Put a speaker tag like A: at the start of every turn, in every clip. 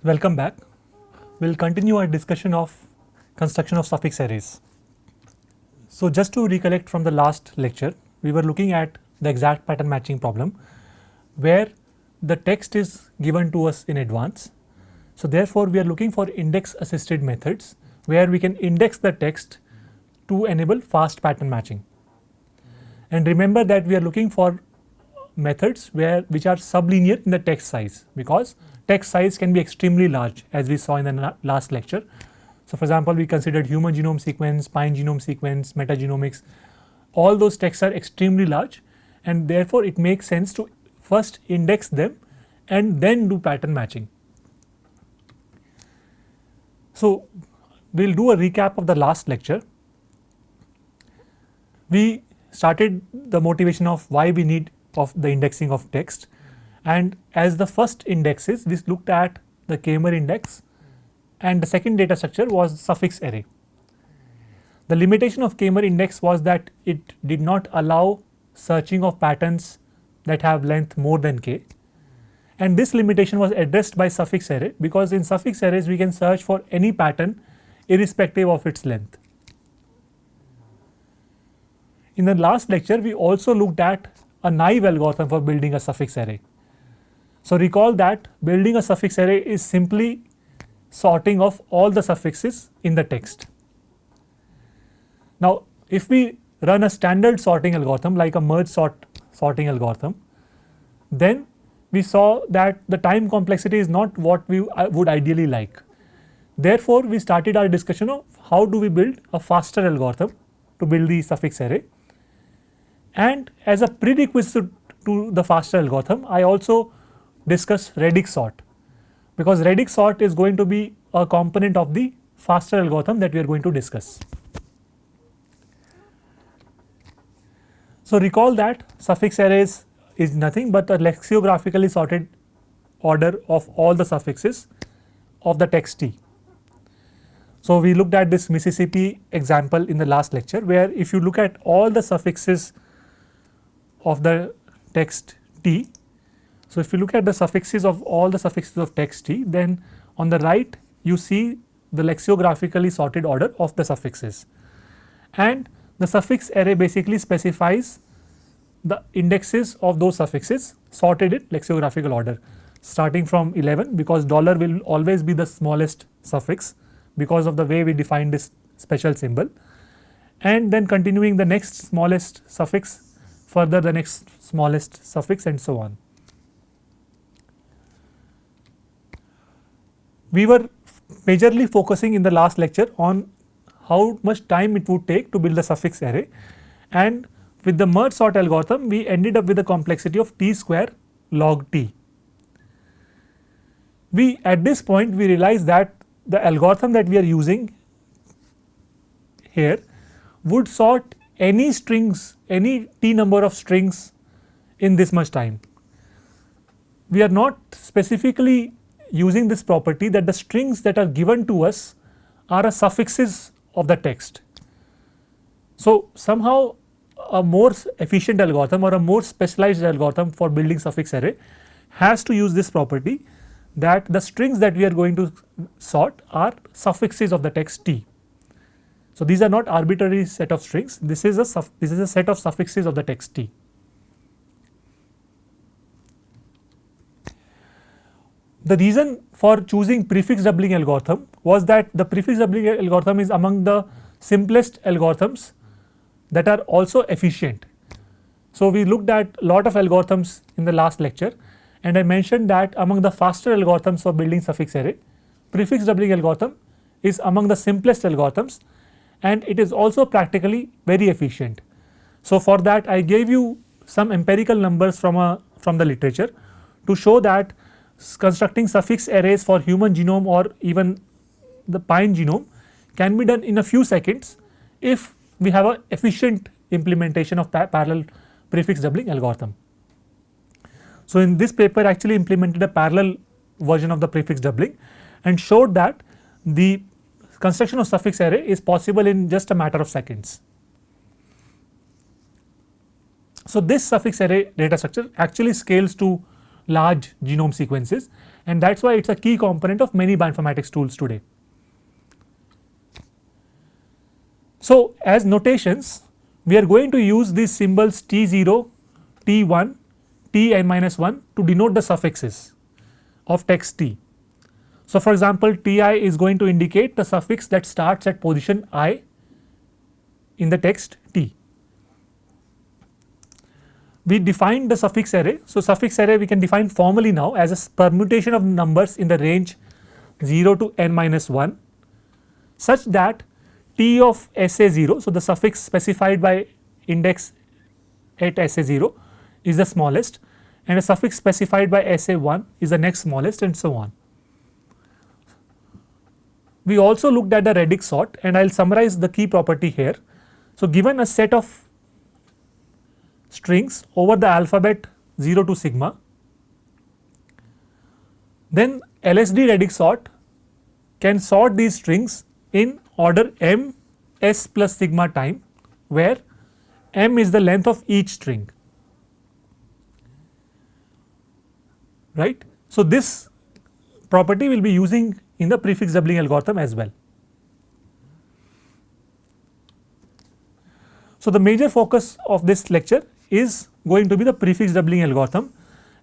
A: Welcome back. We'll continue our discussion of construction of suffix arrays. So just to recollect from the last lecture, we were looking at the exact pattern matching problem where the text is given to us in advance. So therefore, we are looking for index assisted methods where we can index the text to enable fast pattern matching. And remember that we are looking for methods which are sublinear in the text size, because text size can be extremely large, as we saw in the last lecture. So for example, we considered human genome sequence, pine genome sequence, metagenomics. All those texts are extremely large, and therefore it makes sense to first index them and then do pattern matching. So we'll do a recap of the last lecture. We started the motivation of why we need of the indexing of text, and as the first indexes we looked at the Kramer index, and the second data structure was suffix array. The limitation of Kramer index was that it did not allow searching of patterns that have length more than k, and this limitation was addressed by suffix array, because in suffix arrays we can search for any pattern irrespective of its length. In the last lecture, we also looked at a naive algorithm for building a suffix array. So recall that building a suffix array is simply sorting of all the suffixes in the text. Now if we run a standard sorting algorithm like a merge sorting algorithm, then we saw that the time complexity is not what we would ideally like. Therefore, we started our discussion of how do we build a faster algorithm to build the suffix array. And as a prerequisite to the faster algorithm, I also discuss radix sort, because radix sort is going to be a component of the faster algorithm that we are going to discuss. So recall that suffix arrays is nothing but a lexicographically sorted order of all the suffixes of the text T. So we looked at this Mississippi example in the last lecture, where if you look at all the suffixes of the text T, so if you look at the suffixes of all the suffixes of text T, then on the right you see the lexicographically sorted order of the suffixes, and the suffix array basically specifies the indexes of those suffixes sorted in lexicographical order, starting from 11, because dollar will always be the smallest suffix because of the way we define this special symbol, and then continuing the next smallest suffix, further the next smallest suffix, and so on. We were majorly focusing in the last lecture on how much time it would take to build the suffix array, and with the merge sort algorithm we ended up with a complexity of t square log t. At this point we realized that the algorithm that we are using here would sort any strings, any t number of strings in this much time. We are not specifically using this property that the strings that are given to us are suffixes of the text. So somehow a more efficient algorithm or a more specialized algorithm for building suffix array has to use this property that the strings that we are going to sort are suffixes of the text T. So these are not arbitrary set of strings, this is a set of suffixes of the text T. The reason for choosing prefix doubling algorithm was that the prefix doubling algorithm is among the simplest algorithms that are also efficient. So we looked at a lot of algorithms in the last lecture, and I mentioned that among the faster algorithms for building suffix array, prefix doubling algorithm is among the simplest algorithms, and it is also practically very efficient. So for that I gave you some empirical numbers from the literature to show that constructing suffix arrays for human genome or even the pine genome can be done in a few seconds if we have an efficient implementation of parallel prefix doubling algorithm. So in this paper actually implemented a parallel version of the prefix doubling and showed that the construction of suffix array is possible in just a matter of seconds. So this suffix array data structure actually scales to large genome sequences, and that is why it is a key component of many bioinformatics tools today. So, as notations, we are going to use these symbols T0, T1, Tn-1 to denote the suffixes of text T. So, for example, Ti is going to indicate the suffix that starts at position I in the text T. We defined the suffix array. So, suffix array we can define formally now as a permutation of numbers in the range 0 to n-1 such that T of SA0, so the suffix specified by index at SA0 is the smallest, and a suffix specified by SA1 is the next smallest, and so on. We also looked at the radix sort, and I will summarize the key property here. So, given a set of strings over the alphabet 0 to sigma, then LSD radix sort can sort these strings in order m s plus sigma time, where m is the length of each string, right. So, this property will be using in the prefix doubling algorithm as well. So, the major focus of this lecture is going to be the prefix doubling algorithm,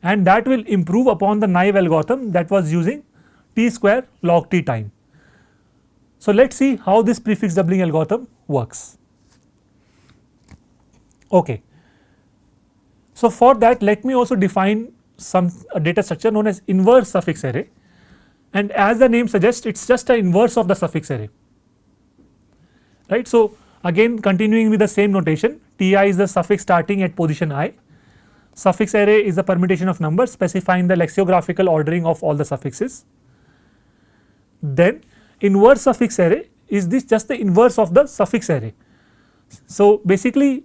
A: and that will improve upon the naive algorithm that was using t square log t time. So, let us see how this prefix doubling algorithm works. Okay. So, for that let me also define some data structure known as inverse suffix array, and as the name suggests, it is just an inverse of the suffix array, right. So, again continuing with the same notation, Ti is the suffix starting at position I, suffix array is the permutation of numbers specifying the lexicographical ordering of all the suffixes. Then inverse suffix array is this just the inverse of the suffix array. So, basically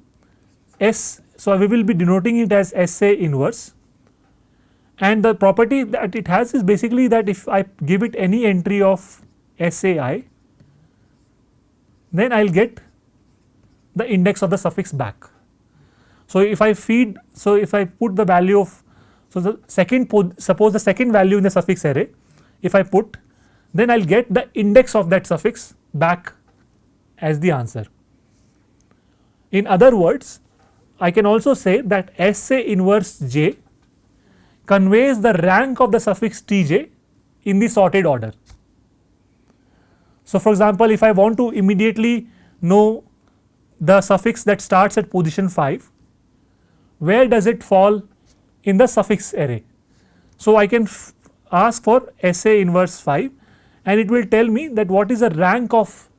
A: so we will be denoting it as SA inverse, and the property that it has is basically that if I give it any entry of SAI, then I will get the index of the suffix back. So, if I put the value of, so the second, suppose the second value in the suffix array, if I put, then I will get the index of that suffix back as the answer. In other words, I can also say that SA inverse j conveys the rank of the suffix tj in the sorted order. So, for example, if I want to immediately know the suffix that starts at position 5, where does it fall in the suffix array? So, I can ask for SA inverse 5, and it will tell me that what is the rank of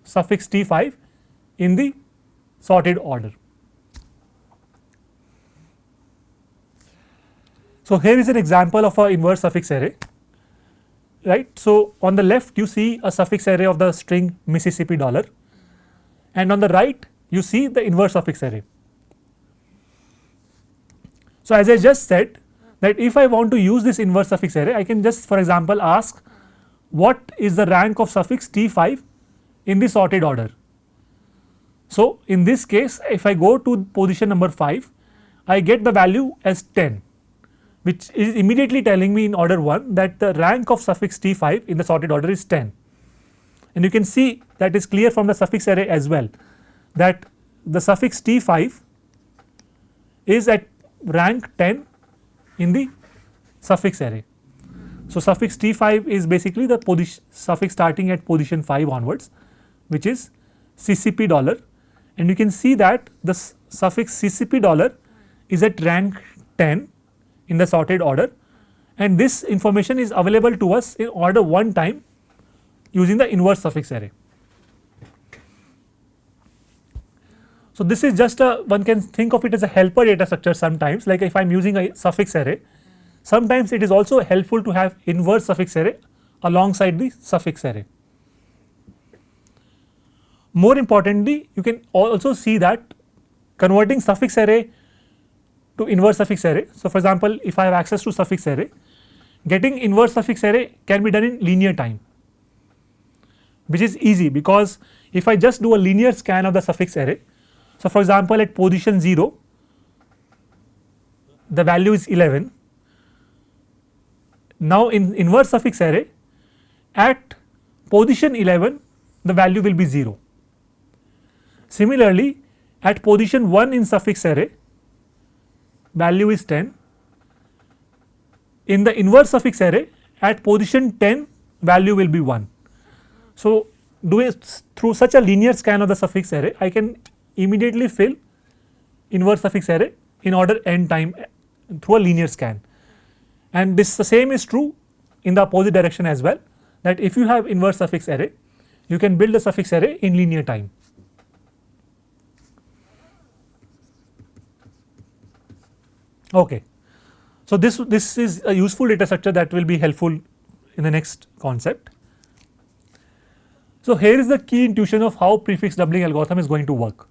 A: suffix T5 in the sorted order. So, here is an example of an inverse suffix array, right. So, on the left you see a suffix array of the string Mississippi dollar, and on the right you see the inverse suffix array. So, as I just said that if I want to use this inverse suffix array, I can just for example ask what is the rank of suffix T5 in the sorted order. So, in this case if I go to position number 5, I get the value as 10, which is immediately telling me in order 1 that the rank of suffix T5 in the sorted order is 10, and you can see that is clear from the suffix array as well, that the suffix T5 is at rank 10 in the suffix array. So, suffix T5 is basically the suffix starting at position 5 onwards, which is CCP dollar, and you can see that the suffix CCP dollar is at rank 10 in the sorted order, and this information is available to us in order 1 time using the inverse suffix array. So, this is just a, one can think of it as a helper data structure sometimes, like if I am using a suffix array, sometimes it is also helpful to have inverse suffix array alongside the suffix array. More importantly, you can also see that converting suffix array to inverse suffix array. So, for example, if I have access to suffix array, getting inverse suffix array can be done in linear time, which is easy because if I just do a linear scan of the suffix array. So, for example, at position 0 the value is 11, Now in inverse suffix array, at position 11 the value will be 0. Similarly, at position 1 in suffix array value is 10. In the inverse suffix array at position 10 value will be 1. So, doing through such a linear scan of the suffix array, I can immediately fill inverse suffix array in order n time through a linear scan. And this the same is true in the opposite direction as well, that if you have inverse suffix array, you can build a suffix array in linear time. Okay. So, this is a useful data structure that will be helpful in the next concept. So, here is the key intuition of how prefix doubling algorithm is going to work.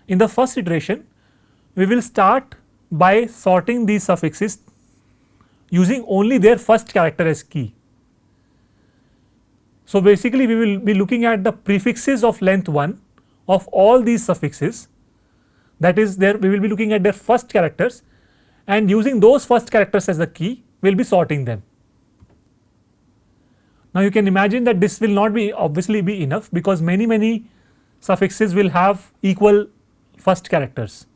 A: In the first iteration, we will start by sorting these suffixes using only their first character as key. So, basically we will be looking at the prefixes of length 1 of all these suffixes, that is there we will be looking at their first characters, and using those first characters as the key we will be sorting them. Now, you can imagine that this will not be obviously be enough, because many suffixes will have equal first characters.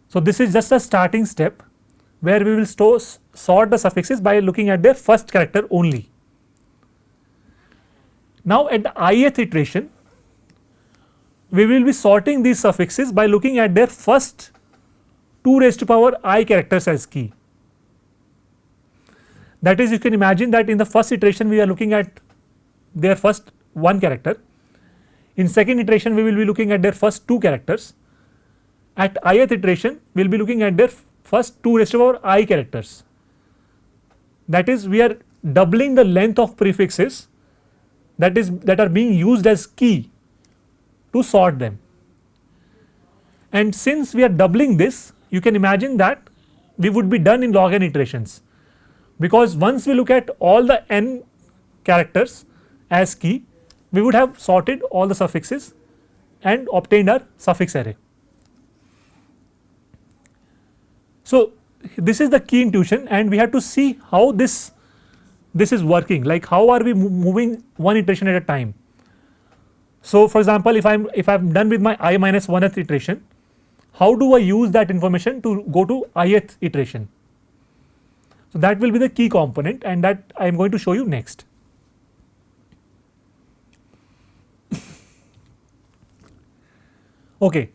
A: So, this is just a starting step where we will sort the suffixes by looking at their first character only. Now, at the ith iteration we will be sorting these suffixes by looking at their first 2 raised to power I characters as key. That is, you can imagine that in the first iteration we are looking at their first 1 character, in second iteration we will be looking at their first 2 characters, at ith iteration we will be looking at their first 2 raised to power I characters. That is, we are doubling the length of prefixes that are being used as key to sort them. And since we are doubling this, you can imagine that we would be done in log n iterations, because once we look at all the n characters as key, we would have sorted all the suffixes and obtained our suffix array. So, this is the key intuition, and we have to see how this is working, like how are we moving one iteration at a time. So, for example, if I am done with my I minus 1th iteration, how do I use that information to go to ith iteration? So, that will be the key component, and that I am going to show you next. Okay.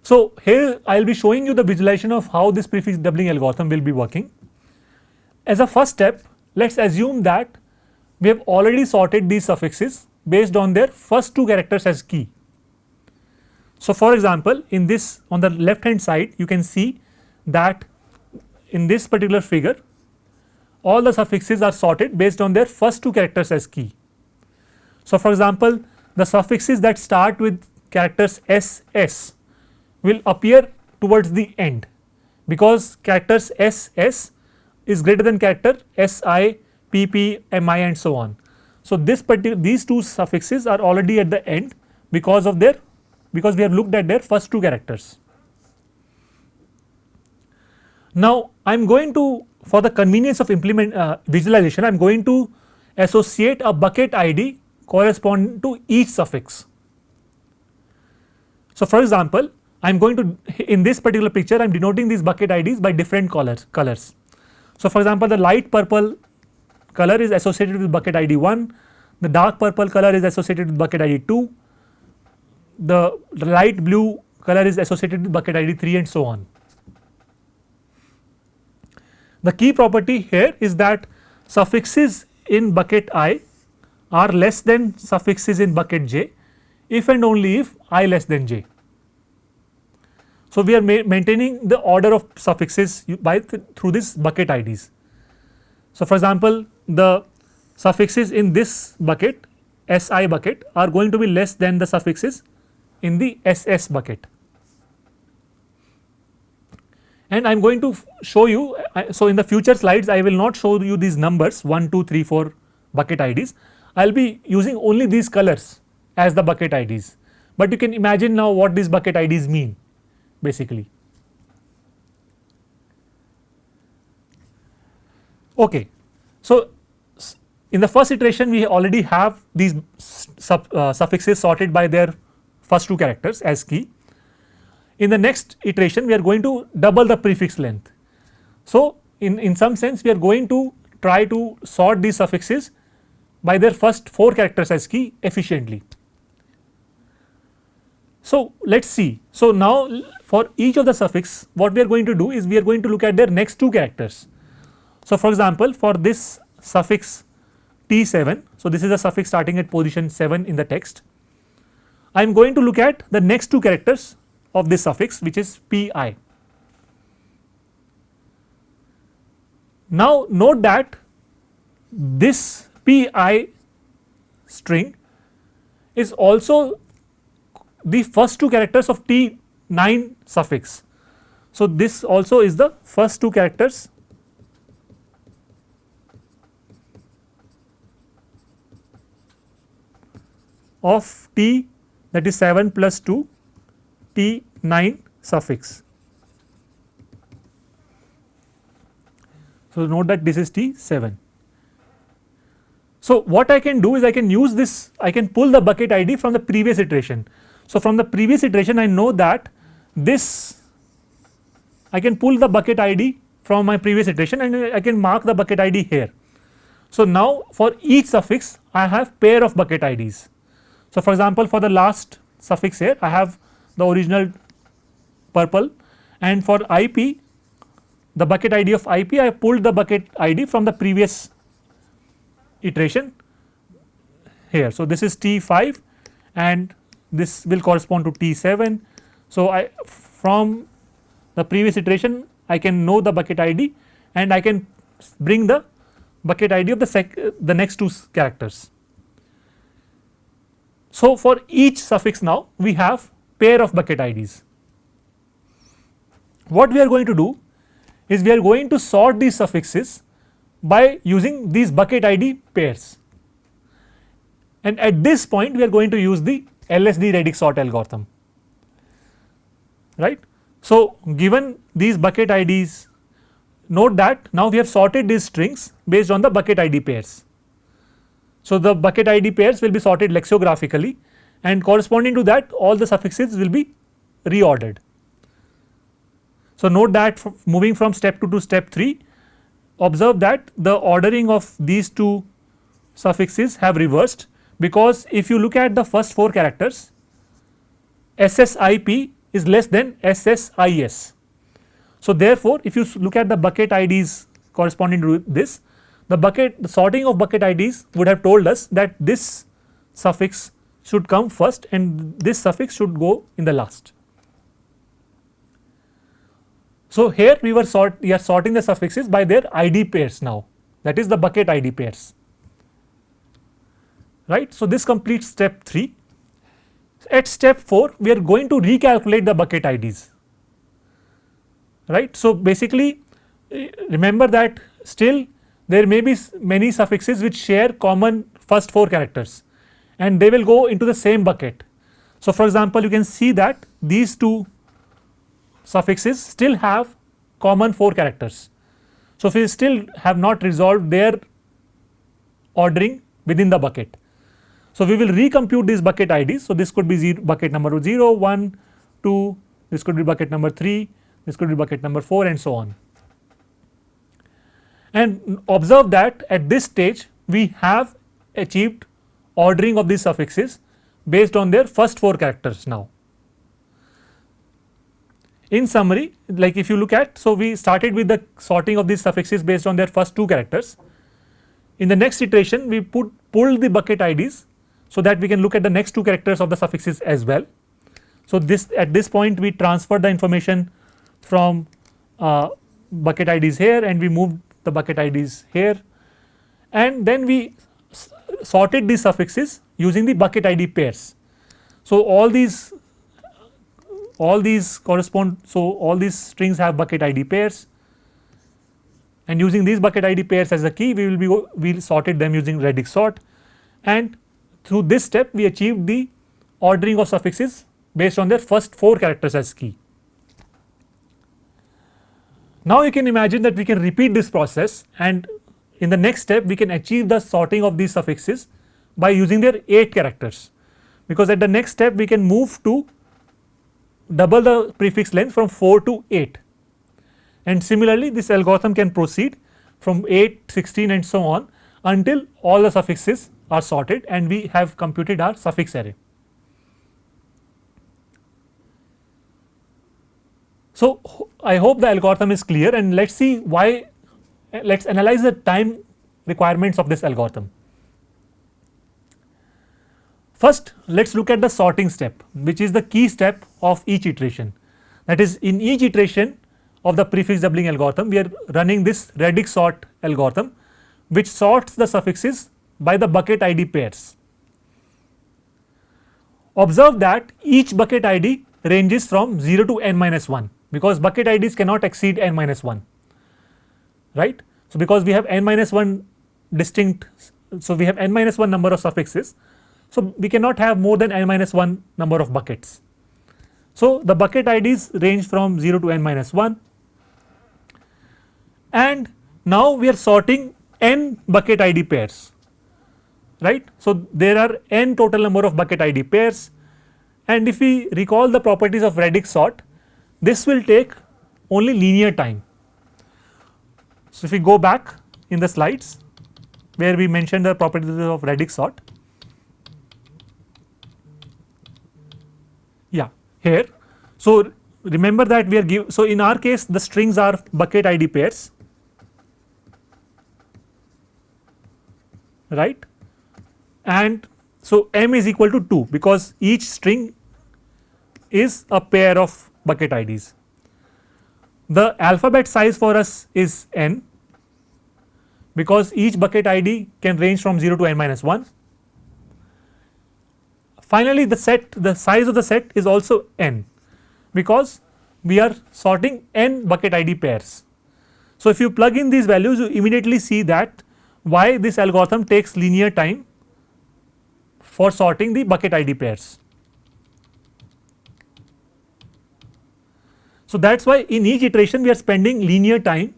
A: So, here I will be showing you the visualization of how this prefix doubling algorithm will be working. As a first step, let us assume that we have already sorted these suffixes based on their first 2 characters as key. So, for example, in this on the left hand side you can see that in this particular figure all the suffixes are sorted based on their first 2 characters as key. So, for example, the suffixes that start with characters SS will appear towards the end, because characters SS is greater than character SI, PP, MI and so on. So, these 2 suffixes are already at the end because we have looked at their first 2 characters. Now, I am going to, for the convenience of visualization, I am going to associate a bucket ID corresponding to each suffix. So, for example, I am going to, in this particular picture I am denoting these bucket IDs by different colors. So, for example, the light purple color is associated with bucket ID 1, the dark purple color is associated with bucket ID 2, the light blue color is associated with bucket ID 3 and so on. The key property here is that suffixes in bucket I are less than suffixes in bucket J if and only if I less than J. So, we are maintaining the order of suffixes through this bucket IDs. So, for example, the suffixes in this bucket SI bucket are going to be less than the suffixes in the SS bucket. And I am going to show you, so in the future slides I will not show you these numbers 1, 2, 3, 4 bucket IDs, I will be using only these colors as the bucket IDs, but you can imagine now what these bucket IDs mean basically. Okay. So, in the first iteration we already have these suffixes sorted by their first two characters as key. In the next iteration we are going to double the prefix length. So, in some sense we are going to try to sort these suffixes by their first 4 characters as key efficiently. So, let us see. So, now for each of the suffix what we are going to do is we are going to look at their next 2 characters. So, for example, for this suffix T7, so this is a suffix starting at position 7 in the text. I am going to look at the next 2 characters of this suffix, which is PI. Now, note that this PI string is also the first 2 characters of T9 suffix. So, this also is the first 2 characters of T, that is 7 plus 2 T9 suffix. So, note that this is T7. So, what I can do is I can use this, I can pull the bucket ID from the previous iteration. So, from the previous iteration I know that this, I can pull the bucket ID from my previous iteration and I can mark the bucket ID here. So, now for each suffix I have pair of bucket IDs. So, for example, for the last suffix here I have the original purple, and for IP, the bucket ID of IP, I pulled the bucket ID from the previous iteration here. So, this is T5 and this will correspond to T7. So, I from the previous iteration I can know the bucket ID and I can bring the bucket ID of the next 2 characters. So, for each suffix now we have pair of bucket IDs. What we are going to do is we are going to sort these suffixes by using these bucket ID pairs, and at this point we are going to use the LSD radix sort algorithm, right. So, given these bucket IDs, note that now we have sorted these strings based on the bucket ID pairs. So, the bucket ID pairs will be sorted lexicographically, and corresponding to that all the suffixes will be reordered. So, note that moving from step 2 to step 3, observe that the ordering of these 2 suffixes have reversed, because if you look at the first 4 characters, SSIP is less than SSIS. So, therefore, if you look at the bucket IDs corresponding to this, the sorting of bucket IDs would have told us that this suffix should come first and this suffix should go in the last. So, here we are sorting the suffixes by their ID pairs now, that is the bucket ID pairs, right. So, this completes step 3. At step 4 we are going to recalculate the bucket IDs, right. So, basically remember that still there may be many suffixes which share common first 4 characters and they will go into the same bucket. So, for example, you can see that these 2 suffixes still have common 4 characters. So, if we still have not resolved their ordering within the bucket. So, we will recompute these bucket IDs. So, this could be bucket number 0, 1, 2, this could be bucket number 3, this could be bucket number 4 and so on. And observe that at this stage we have achieved ordering of these suffixes based on their first 4 characters now. In summary, like if you look at, so we started with the sorting of these suffixes based on their first 2 characters. In the next iteration we pulled the bucket IDs so that we can look at the next 2 characters of the suffixes as well. So, at this point we transferred the information from bucket IDs here and we moved the bucket IDs here, and then we sorted these suffixes using the bucket ID pairs. So, all these correspond, so all these strings have bucket ID pairs, and using these bucket ID pairs as a key we sorted them using radix sort, and through this step we achieved the ordering of suffixes based on their first 4 characters as key. Now, you can imagine that we can repeat this process and in the next step we can achieve the sorting of these suffixes by using their 8 characters, because at the next step we can move to double the prefix length from 4 to 8, and similarly this algorithm can proceed from 8, 16 and so on until all the suffixes are sorted and we have computed our suffix array. So, I hope the algorithm is clear, and let us see why, let us analyze the time requirements of this algorithm. First, let us look at the sorting step, which is the key step of each iteration. That is, in each iteration of the prefix doubling algorithm, we are running this radix sort algorithm, which sorts the suffixes by the bucket ID pairs. Observe that each bucket ID ranges from 0 to n minus 1, because bucket IDs cannot exceed n minus 1, right. So, because we have n minus 1 distinct, so we have n minus 1 number of suffixes, so we cannot have more than n minus 1 number of buckets. So, the bucket IDs range from 0 to n minus 1, and now we are sorting n bucket ID pairs, right. So, there are n total number of bucket ID pairs, and if we recall the properties of radix sort, this will take only linear time. So, if we go back in the slides where we mentioned the properties of radix sort, yeah, here. So, remember that we are so in our case the strings are bucket ID pairs, right, and so m is equal to 2, because each string is a pair of bucket IDs. The alphabet size for us is n, because each bucket ID can range from 0 to n minus 1. Finally, the size of the set is also n, because we are sorting n bucket ID pairs. So, if you plug in these values, you immediately see that why this algorithm takes linear time for sorting the bucket ID pairs. So, that is why in each iteration we are spending linear time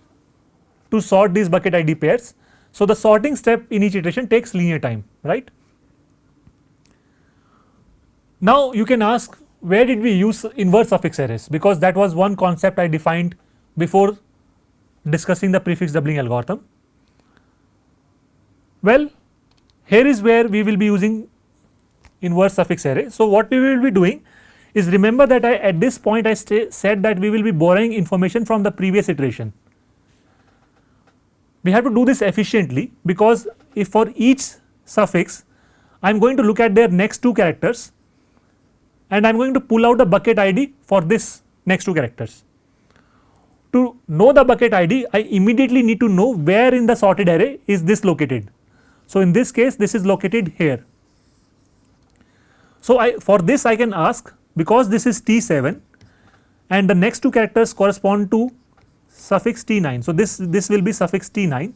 A: to sort these bucket ID pairs. So, the sorting step in each iteration takes linear time, right. Now, you can ask, where did we use inverse suffix arrays, because that was one concept I defined before discussing the prefix doubling algorithm. Well, here is where we will be using inverse suffix array. So, what we will be doing is, remember that at this point I said that we will be borrowing information from the previous iteration. We have to do this efficiently, because if for each suffix I am going to look at their next 2 characters and I am going to pull out the bucket ID for this next 2 characters. To know the bucket ID, I immediately need to know where in the sorted array is this located. So, in this case this is located here. So, for this I can ask, because this is T7 and the next 2 characters correspond to suffix T9. So, this will be suffix T9.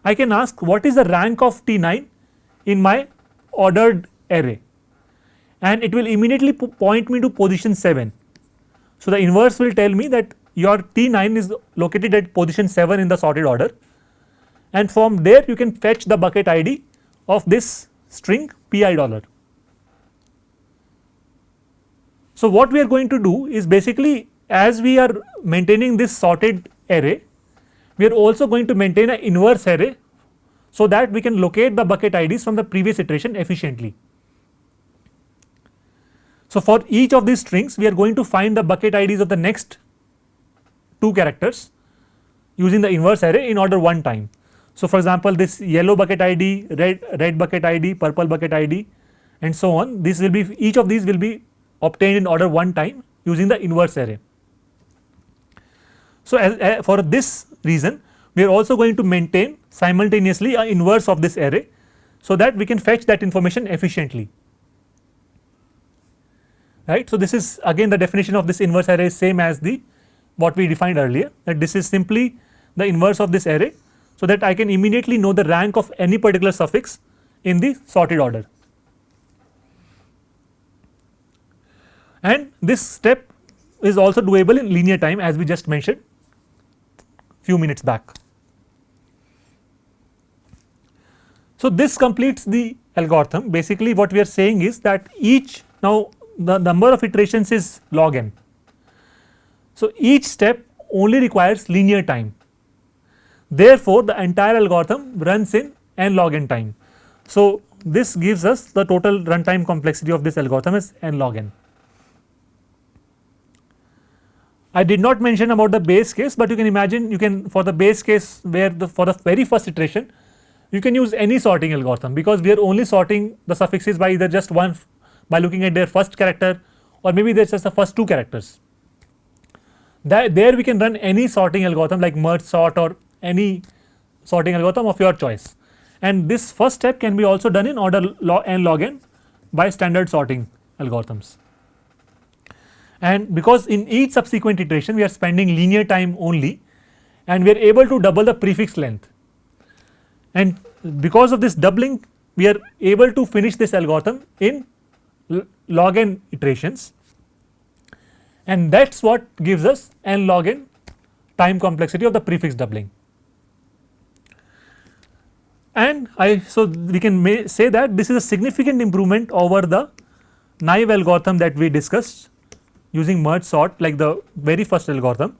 A: I can ask what is the rank of T9 in my ordered array, and it will immediately point me to position 7. So, the inverse will tell me that your T9 is located at position 7 in the sorted order, and from there you can fetch the bucket ID of this string pi dollar. So, what we are going to do is, basically as we are maintaining this sorted array, we are also going to maintain an inverse array, so that we can locate the bucket IDs from the previous iteration efficiently. So, for each of these strings we are going to find the bucket IDs of the next 2 characters using the inverse array in order 1 time. So, for example, this yellow bucket ID, red bucket ID, purple bucket ID and so on, this will be, each of these will be obtained in order 1 time using the inverse array. So, for this reason we are also going to maintain simultaneously an inverse of this array, so that we can fetch that information efficiently, right. So, this is again the definition of this inverse array is same as the what we defined earlier, that this is simply the inverse of this array, so that I can immediately know the rank of any particular suffix in the sorted order. And this step is also doable in linear time, as we just mentioned few minutes back. So, this completes the algorithm. Basically what we are saying is that each, now the number of iterations is log n. So, each step only requires linear time, therefore, the entire algorithm runs in n log n time. So, this gives us the total runtime complexity of this algorithm is n log n. I did not mention about the base case, but you can imagine, you can, for the base case where for the very first iteration you can use any sorting algorithm, because we are only sorting the suffixes by either just one, by looking at their first character, or maybe there is just the first two characters. There we can run any sorting algorithm like merge sort or any sorting algorithm of your choice, and this first step can be also done in order n log n by standard sorting algorithms. And because in each subsequent iteration we are spending linear time only, and we are able to double the prefix length, and because of this doubling we are able to finish this algorithm in log n iterations, and that is what gives us n log n time complexity of the prefix doubling. And so we can say that this is a significant improvement over the naive algorithm that we discussed using merge sort, like the very first algorithm,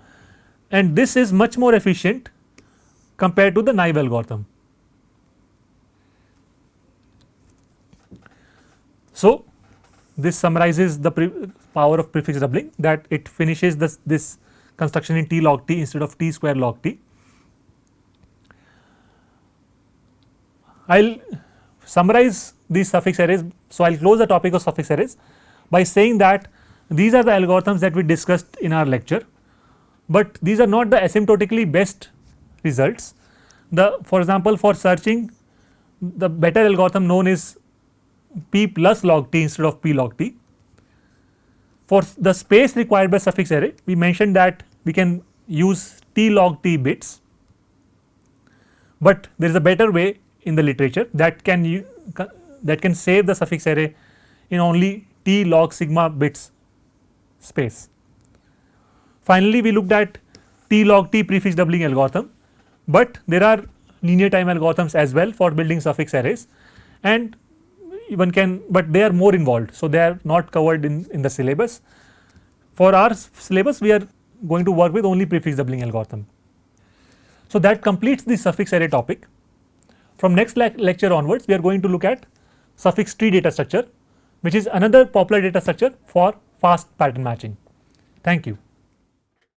A: and this is much more efficient compared to the naive algorithm. So, this summarizes the power of prefix doubling, that it finishes this construction in t log t instead of t square log t. I will summarize these suffix arrays. So, I will close the topic of suffix arrays by saying that these are the algorithms that we discussed in our lecture, but these are not the asymptotically best results. For example, for searching, the better algorithm known is p plus log t instead of p log t. For the space required by suffix array, we mentioned that we can use t log t bits, but there is a better way in the literature that can save the suffix array in only t log sigma bits space. Finally, we looked at t log t prefix doubling algorithm, but there are linear time algorithms as well for building suffix arrays, and one can, but they are more involved, so they are not covered in the syllabus. For our syllabus we are going to work with only prefix doubling algorithm. So, that completes the suffix array topic. From next lecture onwards we are going to look at suffix tree data structure, which is another popular data structure for fast pattern matching. Thank you.